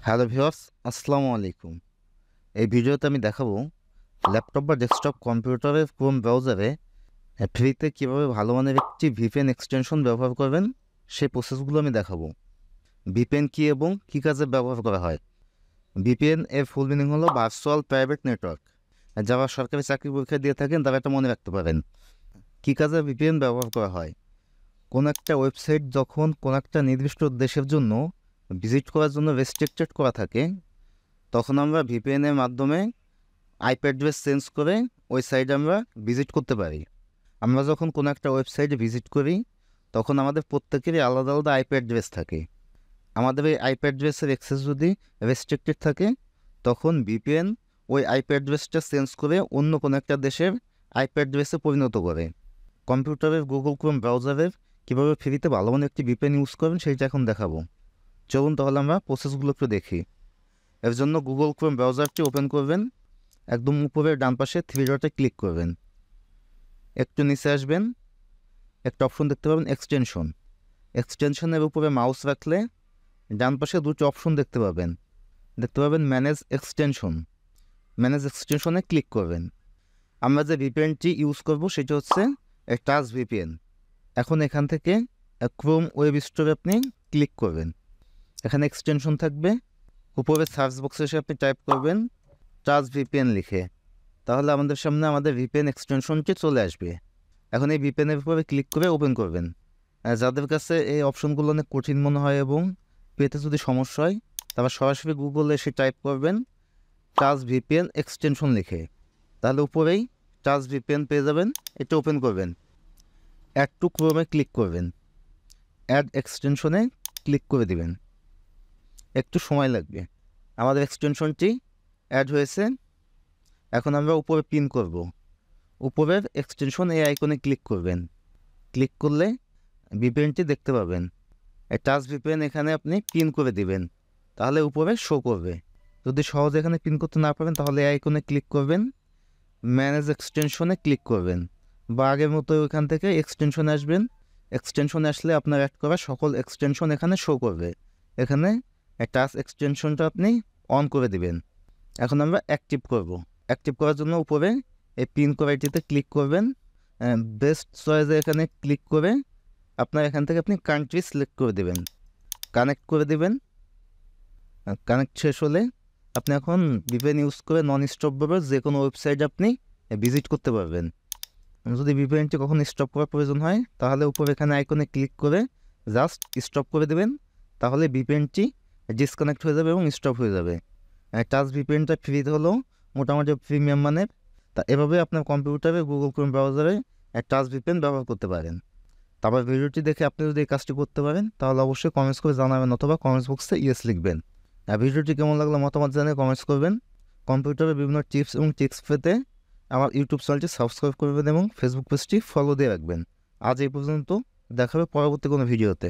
Hello viewers, আসসালামু আলাইকুম। এই ভিডিওতে আমি দেখাবো ল্যাপটপ বা ডেস্কটপ কম্পিউটারের ক্রোম ব্রাউজারে ফ্রিতে কীভাবে ভালো মানের একটি ভিপিএন এক্সটেনশন ব্যবহার করবেন সেই প্রসেসগুলো আমি দেখাবো। ভিপিএন কী এবং কী কাজে ব্যবহার করা হয়। ভিপিএন এর ফুল মিনিং হলো ভার্চুয়াল প্রাইভেট নেটওয়ার্ক। যারা সরকারি চাকরি পরীক্ষা দিয়ে থাকেন তারা এটা মনে রাখতে পারেন। কী কাজে ভিপিএন ব্যবহার করা হয়? কোনো একটা ওয়েবসাইট যখন কোনো একটা নির্দিষ্ট দেশের জন্য ভিজিট করার জন্য রেস্ট্রিক্টেড করা থাকে, তখন আমরা ভিপিএনের মাধ্যমে আইপি অ্যাড্রেস চেঞ্জ করে ওই সাইটে আমরা ভিজিট করতে পারি। আমরা যখন কোনো একটা ওয়েবসাইটে ভিজিট করি তখন আমাদের প্রত্যেকেরই আলাদা আলাদা আইপি অ্যাড্রেস থাকে। আমাদের এই আইপি অ্যাড্রেসের অ্যাক্সেস যদি রেস্ট্রিক্টেড থাকে, তখন ভিপিএন ওই আইপি অ্যাড্রেসটা চেঞ্জ করে অন্য কোনো একটা দেশের আইপি অ্যাড্রেসে পরিণত করে। কম্পিউটারের গুগল ক্রোম ব্রাউজারের কীভাবে ফ্রিতে ভালো মানের একটি ভিপিএন ইউজ করবেন সেইটা এখন দেখাবো। চলুন তাহলে আমরা প্রসেসগুলো একটু দেখি। এর জন্য গুগল ক্রোম ব্রাউজারটি ওপেন করবেন। একদম উপরের ডান পাশে থ্রি ডটে ক্লিক করবেন। একটু নিচে আসবেন, একটা অপশন দেখতে পাবেন এক্সটেনশন। এক্সটেনশনের উপরে মাউস রাখলে ডান পাশে দুটো অপশন দেখতে পাবেন ম্যানেজ এক্সটেনশন। ম্যানেজ এক্সটেনশনে ক্লিক করবেন। আমরা যে ভিপিএনটি ইউজ করব সেটা হচ্ছে টাচ ভিপিএন। এখন এখান থেকে ক্রোম ওয়েব স্টোরে আপনি ক্লিক করবেন। এখানে এক্সটেনশন থাকবে। উপরে সার্চ বক্সে এসে আপনি টাইপ করবেন টাচ ভিপিএন লিখে, তাহলে আমাদের সামনে আমাদের ভিপিএন এক্সটেনশনটি চলে আসবে। এখন এই ভিপিএনের উপরে ক্লিক করে ওপেন করবেন। যাদের কাছে এই অপশনগুলো অনেক কঠিন মনে হয় এবং পেতে যদি সমস্যা হয়, তারা সরাসরি গুগলে এসে টাইপ করবেন টাচ ভিপিএন এক্সটেনশন লিখে, তাহলে উপরেই টাচ ভিপিএন পেয়ে যাবেন। এটা ওপেন করবেন। অ্যাড টু ক্রোমে ক্লিক করবেন। অ্যাড এক্সটেনশনে ক্লিক করে দিবেন। একটু সময় লাগবে। আমাদের এক্সটেনশনটি অ্যাড হয়েছে। এখন আমরা উপরে পিন করব। উপরের এক্সটেনশন এই আইকনে ক্লিক করবেন। ক্লিক করলে ভিপিএনটি দেখতে পাবেন। এই টাচ ভিপিএন এখানে আপনি পিন করে দিবেন, তাহলে উপরে শো করবে। যদি সহজে এখানে পিন করতে না পারেন তাহলে এই আইকনে ক্লিক করবেন, ম্যানেজ এক্সটেনশনে ক্লিক করবেন, বা আগের মতো ওইখান থেকে এক্সটেনশনে আসবেন। এক্সটেনশনে আসলে আপনার অ্যাড করা সকল এক্সটেনশন এখানে শো করবে। এখানে টাচ এক্সটেনশনটা আপনি অন করে দিবেন। এখন আমরা অ্যাক্টিভ করব। অ্যাক্টিভ করার জন্য উপরে এই পিন করা এটিতে ক্লিক করবেন। বেস্ট চয়েসে এখানে ক্লিক করে আপনার এখান থেকে আপনি কান্ট্রি সিলেক্ট করে দেবেন, কানেক্ট করে দেবেন। কানেক্ট শেষ হলে আপনি এখন ভিপিএন ইউজ করে নন স্টপভাবে যে কোনো ওয়েবসাইট আপনি ভিজিট করতে পারবেন। যদি ভিপিএনটি কখন স্টপ করার প্রয়োজন হয় তাহলে উপরে এখানে আইকনে ক্লিক করে জাস্ট স্টপ করে দেবেন, তাহলে ভিপিএনটি ডিসকানেক্ট হয়ে যাবে এবং স্টপ হয়ে যাবে। টাচ ভিপিএনটা ফ্রিতে হলেও মোটামুটি প্রিমিয়াম মানের। তা এভাবে আপনার কম্পিউটারে গুগল ক্রোম ব্রাউজারে টাচ ভিপিএন ব্যবহার করতে পারেন। তারপর ভিডিওটি দেখে আপনি যদি এই কাজটি করতে পারেন তাহলে অবশ্যই কমেন্টস করে জানাবেন অথবা কমেন্টস বক্সে ইয়েস লিখবেন। আর ভিডিওটি কেমন লাগলো মতামত জানিয়ে কমেন্টস করবেন। কম্পিউটারের বিভিন্ন টিপস এবং ট্রিক্স পেতে আমার ইউটিউব চ্যানেলটি সাবস্ক্রাইব করবেন এবং ফেসবুক পেজটি ফলো দিয়ে রাখবেন। আজ এই পর্যন্ত, দেখা হবে পরবর্তী কোনো ভিডিওতে।